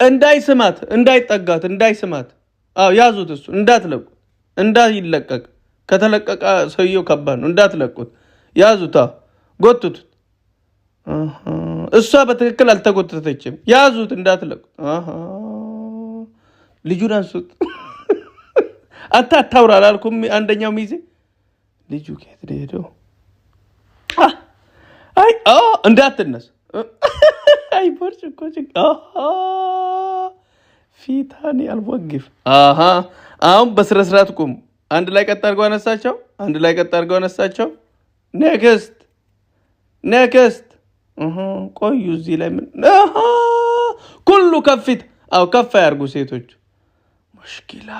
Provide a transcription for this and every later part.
እንዳይስማት እንዳይጠጋት እንዳይስማት ያዙት እሱ እንዳትለቁት እንዳይለቀቅ ከተለቀቀ ሰውየው ከባድ ነው እንዳትለቁት ያዙት ጎትቱት እሷ በትክክል አልተጎተተችም ያዙት እንዳትለቁት ልጁን አንሱት አታውራ አላልኩም አንደኛው ሚዜ ልጁ ከት ሄዶ አይ እንዳትነስ አይ ቦርጭ ኮጭ ፊታኒ አልወግፍ አሁን በስረስራት ቁም አንድ ላይ ቀጥ አድርገው አነሳቸው ኔክስት ቆዩ እዚህ ላይ ምን ኩሉ ከፊት ከፍ ያርጉ ሴቶች ሙሽኪላ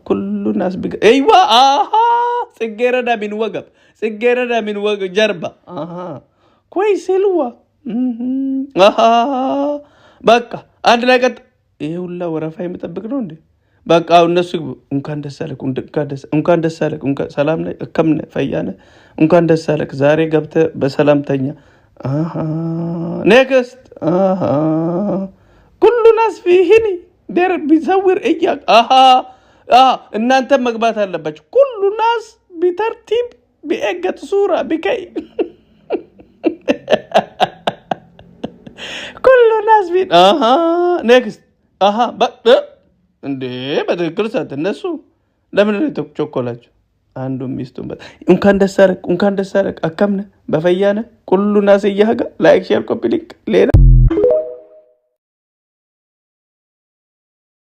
ኩሉ ናስ ቢገ አይዋ ጽጌረዳ ምን ወገብ ጀርባ ኮይስልዋ በቃ አንድ ላይ ቀጥ ይሄ ሁላ ወረፋ የሚጠብቅ ነው እንዴ በቃ እነሱ እንኳን ደስ አለክ ሰላም ነህ እከም ነህ ፈያነ እንኳን ደስ አለክ ዛሬ ገብተህ በሰላም ተኛ ኔክስት ኩሉ ናስ ፊሂኒ ደር ቢሰውር እያቅ እናንተ መግባት አለባችሁ ኩሉ ናስ ቢተርቲብ ቢኤገት ሱራ ቢከይ ኩሉ ናስ ቢን ኔክስት እንዴ በትክክል ሳትነሱ ለምን ነው ተቆላችሁ አንዱ ሚስቱን እንኳን ደስ አለክ አከምነ በፈያነ ኩሉ ናስ ይያጋ ላይክ ሼር ኮፒ ሊንክ ሌላ